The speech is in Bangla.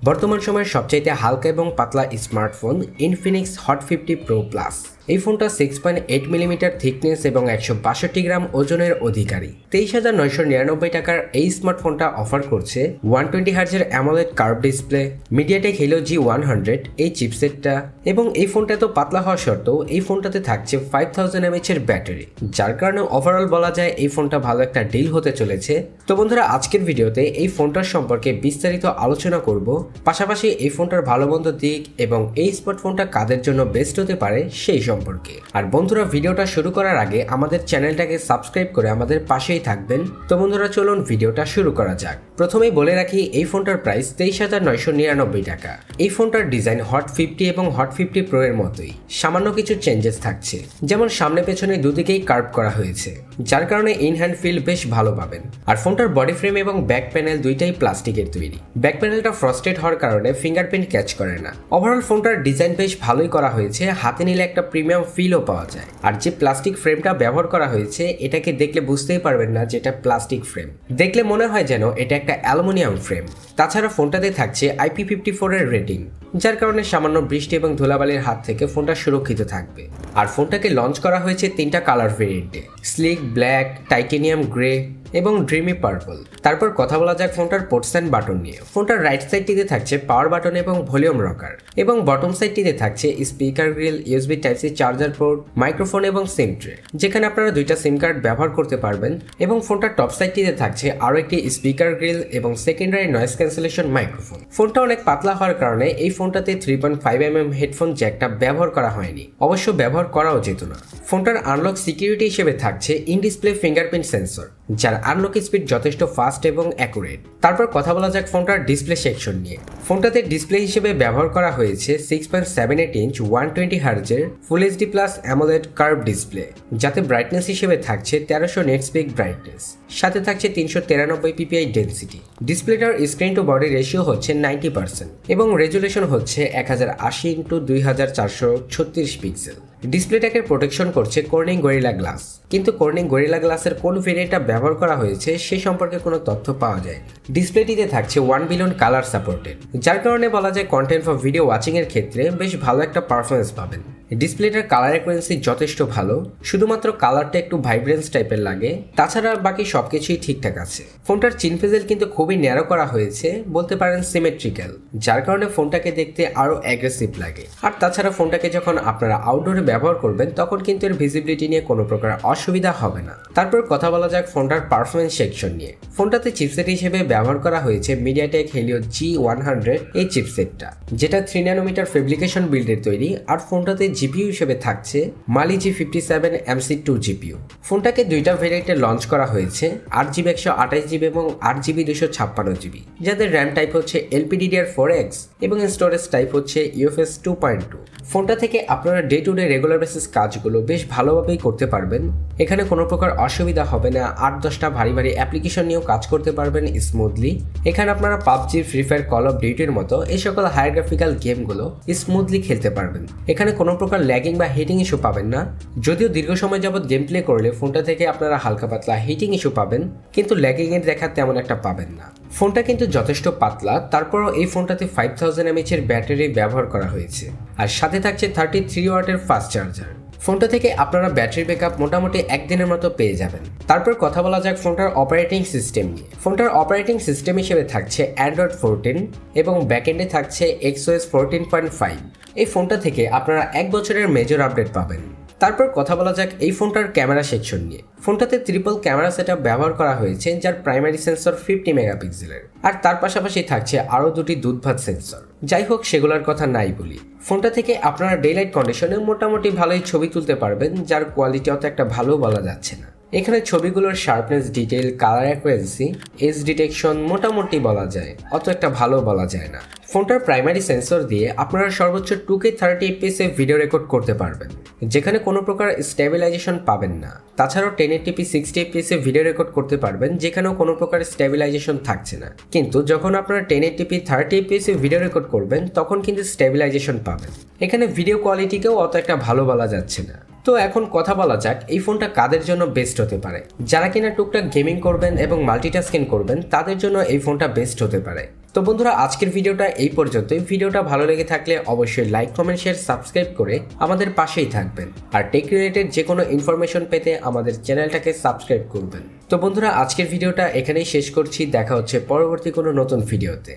বর্তমান সময়ের সবচাইতে হালকা এবং পাতলা smartphone Infinix hot 50 pro plus. এই ফোনটা 6.8 মিলিমিটার থিকনেস এবং 162 গ্রাম ওজনের অধিকারী। 23,999 টাকার এই স্মার্টফোনটা অফার করছে 120 হার্জের AMOLED curve display, MediaTek Helio G100 এই চিপসেটটা, এবং এই ফোনটা তো পাতলা হওয়া সত্ত্বেও এই ফোনটাতে থাকছে 5000 mAh এর ব্যাটারি, যার কারণে ওভারঅল বলা যায় এই ফোনটা ভালো একটা ডিল হতে চলেছে। তো বন্ধুরা, আজকের ভিডিওতে এই ফোনটার সম্পর্কে বিস্তারিত আলোচনা করব, পাশাপাশি এই ফোনটার ভালো মন্দ দিক এবং এই স্মার্টফোনটা কাদের জন্য বেস্ট হতে পারে সেই সম্পর্কে। আর বন্ধুরা, ভিডিওটা শুরু করার আগে আমাদের চ্যানেলটাকে সাবস্ক্রাইব করে আমাদের পাশেই থাকবেন। তো বন্ধুরা, চলুন ভিডিওটা শুরু করা যাক। প্রথমেই বলে রাখি, এই ফোনটার প্রাইস 23,999 টাকা। এই ফোনটার ডিজাইন হট 50 এবং হট 50 প্রো এর মতোই, সামান্য কিছু চেঞ্জেস থাকছে, যেমন সামনে পেছনে দুদিকেই কার্ভ করা হয়েছে, যার কারণে ইন হ্যান্ড ফিল বেশ ভালো পাবেন। আর ফোনটার বডি ফ্রেম এবং ব্যাক প্যানেল দুইটাই প্লাস্টিকের তৈরি। ব্যাক প্যানেলটা ফ্রস্টেড হওয়ার কারণে ফিঙ্গারপ্রিন্ট ক্যাচ করে না। ওভারঅল ফোনটার ডিজাইন বেশ ভালোই করা হয়েছে, হাতে নিলে একটা প্রিমিয়াম ফিলও পাওয়া যায়। আর যে প্লাস্টিক ফ্রেমটা ব্যবহার করা হয়েছে, এটাকে দেখলে বুঝতেই পারবেন না যেটা প্লাস্টিক ফ্রেম, দেখলে মনে হয় যেন এটা একটা অ্যালুমিনিয়াম ফ্রেম। তাছাড়া ফোনটাতে থাকছে IP54 এর রেটিং, যার কারণে সামান্য বৃষ্টি এবং ধুলাবালির হাত থেকে ফোনটা সুরক্ষিত থাকবে। আর ফোনটাকে লঞ্চ করা হয়েছে 3টা কালার ভেরিয়েন্টে, স্লিক ব্ল্যাক, টাইটেনিয়াম গ্রে এবং ড্রিমি পার্পল। তারপর কথা বলা যাক ফোনটার পোর্টস অ্যান্ড বাটন নিয়ে। ফোনটার রাইট সাইডটিতে থাকছে পাওয়ার বাটন এবং ভলিউম রকার, এবং বটম সাইডটিতে থাকছে speaker grill, USB Type-C charger port, microphone এবং সিম ট্রে, যেখানে আপনারা 2টা সিম কার্ড ব্যবহার করতে পারবেন। এবং ফোনটার টপ সাইডটিতে থাকছে আরও একটি স্পিকার গ্রিল এবং সেকেন্ডারি নয়েজ ক্যান্সেলেশন মাইক্রোফোন। ফোনটা অনেক পাতলা হওয়ার কারণে এই ফোনটাতে 3.5mm হেডফোন জ্যাকটা ব্যবহার করা হয়নি, অবশ্য ব্যবহার করাও যেত না। ফোনটার আনলক সিকিউরিটি হিসেবে থাকছে ইন ডিসপ্লে ফিঙ্গারপ্রিন্ট সেন্সর, যার আনলক স্পিড যথেষ্ট ফাস্ট এবং অ্যাকুরেট। তারপর কথা বলা যাক ফোনটার ডিসপ্লে সেকশন নিয়ে। ফোনটাতে ডিসপ্লে হিসেবে ব্যবহার করা হয়েছে 6.78 ইঞ্চ 120 হার্জের ফুল HD plus AMOLED curve display, যাতে ব্রাইটনেস হিসেবে থাকছে 1300 নেট পিক ব্রাইটনেস, সাথে থাকছে 393 ppi ডেন্সিটি। ডিসপ্লেটার স্ক্রিন টু বডি রেশিও হচ্ছে 90% এবং রেজুলেশন হচ্ছে 1080x2436 পিক্সেল। ডিসপ্লেটাকে প্রোটেকশন করছে কর্নিং গরিলা গ্লাস, কিন্তু কর্নিং গরিলা গ্লাসের কোন ভেরিয়েন্টটা ব্যবহার করা হয়েছে সে সম্পর্কে কোনো তথ্য পাওয়া যায়। ডিসপ্লেটিতে থাকছে 1 বিলিয়ন কালার সাপোর্টেড, যার কারণে বলা যায় কন্টেন্ট ফর ভিডিও ওয়াচিং এর ক্ষেত্রে বেশ ভালো একটা পারফরমেন্স পাবেন। ডিসপ্লেটার কালার অ্যাকুরেন্সি যথেষ্ট ভালো, শুধুমাত্র কালারটা একটু ভাইব্রেন্স টাইপের লাগে, তাছাড়া বাকি সবকিছুই ঠিকঠাক আছে। ফোনটার চিন ফেজেল কিন্তু খুবই ন্যারো করা হয়েছে, বলতে পারেন সিমেট্রিক্যাল, যার কারণে ফোনটাকে দেখতে আরো অ্যাগ্রেসিভ লাগে। আর তাছাড়া ফোনটাকে যখন আপনারা আউটডোরে ব্যবহার করবেন তখন কিন্তু এর ভিজিবিলিটি নিয়ে কোনো প্রকার অসুবিধা হবে না। তারপর কথা বলা যাক ফোনটার পারফরমেন্স সেকশন নিয়ে। ফোনটাতে চিপসেট হিসেবে ব্যবহার করা হয়েছে মিডিয়াটেক হিলিও G100 এই চিপসেটটা, যেটা 3 ন্যানোমিটার ফেব্রিকেশন বিল্ডের তৈরি। আর ফোনটাতে জিপিইউ হিসেবে থাকছে মালি G57 MC2 জিপিইউ। ফোনটাকে 2টা ভেরিয়েন্টে লঞ্চ করা হয়েছে, 8GB 128GB এবং 8GB 256GB, যাদের র্যাম টাইপ হচ্ছে LPDDR4X এবং স্টোরেজ টাইপ হচ্ছে UFS 2.2। ফোনটা থেকে আপনারা day to day regular basis কাজগুলো বেশ ভালোভাবেই করতে পারবেন, এখানে কোনো প্রকার অসুবিধা হবে না। 8-10টা ভারী ভারী অ্যাপ্লিকেশন নিয়েও কাজ করতে পারবেন স্মুথলি। এখানে আপনারা PUBG, Free Fire, Call of ডিউটির মতো এই সকল হাই গ্রাফিক্যাল গেমগুলো স্মুথলি খেলতে পারবেন, এখানে কোনো প্রকার ল্যাগিং বা হিটিং ইস্যু পাবেন না। যদিও দীর্ঘ সময় যাবত গেম প্লে করলে ফোনটা থেকে আপনারা হালকা পাতলা হিটিং ইস্যু পাবেন, কিন্তু ল্যাগিং এর দেখা তেমন একটা পাবেন না। ফোনটা কিন্তু যথেষ্ট পাতলা, তারপরও এই ফোনটাতে 5000 mAh এর ব্যাটারি ব্যবহার করা হয়েছে, আর সাথে থাকছে 33 ওয়াটের ফাস্ট চার্জার। ফোনটা থেকে আপনারা ব্যাটারি ব্যাকআপ মোটামুটি একদিনের মতো পেয়ে যাবেন। তারপর কথা বলা যাক ফোনটার অপারেটিং সিস্টেম নিয়ে। ফোনটার অপারেটিং সিস্টেম হিসেবে থাকছে Android 14 এবং ব্যাকএন্ডে থাকছে XOS 14.5। এই ফোনটা থেকে আপনারা 1 বছরের মেজর আপডেট পাবেন। তারপর কথা বলা যাক এই ফোনটার ক্যামেরা সেকশন নিয়ে। ফোনটাতে ট্রিপল ক্যামেরা সেটআপ ব্যবহার করা হয়েছে, যার প্রাইমারি সেন্সর 50 মেগাপিক্সেলের, আর তার পাশাপাশি থাকছে আরও 2টি দুধভাত সেন্সর। যাই হোক, সেগুলোর কথা নাই বলি। ফোনটা থেকে আপনারা ডে লাইট কন্ডিশনে মোটামুটি ভালোই ছবি তুলতে পারবেন, যার কোয়ালিটি অত একটা ভালো বলা যাচ্ছে না। এখানে ছবিগুলোর sharpness, detail, colour অ্যাকুরেন্সি, age detection মোটামুটি বলা যায়, অত একটা ভালো বলা যায় না। ফোনটার প্রাইমারি সেন্সর দিয়ে আপনারা সর্বোচ্চ 2K 30fps এ ভিডিও রেকর্ড করতে পারবেন, যেখানে কোনো প্রকার স্টেবিলাইজেশন পাবেন না। তাছাড়াও 1080p 60fps এ ভিডিও রেকর্ড করতে পারবেন, যেখানেও কোনো প্রকার স্টেবিলাইজেশন থাকছে না। কিন্তু যখন আপনারা 1080p 30fps এ ভিডিও রেকর্ড করবেন তখন কিন্তু স্টেবিলাইজেশন পাবেন, এখানে ভিডিও কোয়ালিটিকেও অত একটা ভালো বলা যাচ্ছে না। তো এখন কথা বলা যাক এই ফোনটা কাদের জন্য বেস্ট হতে পারে। যারা কিনা টুকটাক গেমিং করবেন এবং মাল্টিটাস্কিং করবেন তাদের জন্য এই ফোনটা বেস্ট হতে পারে। তো বন্ধুরা আজকের ভিডিওটা এই পর্যন্তই। ভিডিওটা ভালো লেগে থাকলে অবশ্যই লাইক কমেন্ট শেয়ার সাবস্ক্রাইব করে আমাদের পাশেই থাকবেন, আর টেক রিলেটেড যে কোনো ইনফরমেশন পেতে আমাদের চ্যানেলটাকে সাবস্ক্রাইব করবেন। তো বন্ধুরা আজকের ভিডিওটা এখানেই শেষ করছি, দেখা হচ্ছে পরবর্তী কোনো নতুন ভিডিওতে।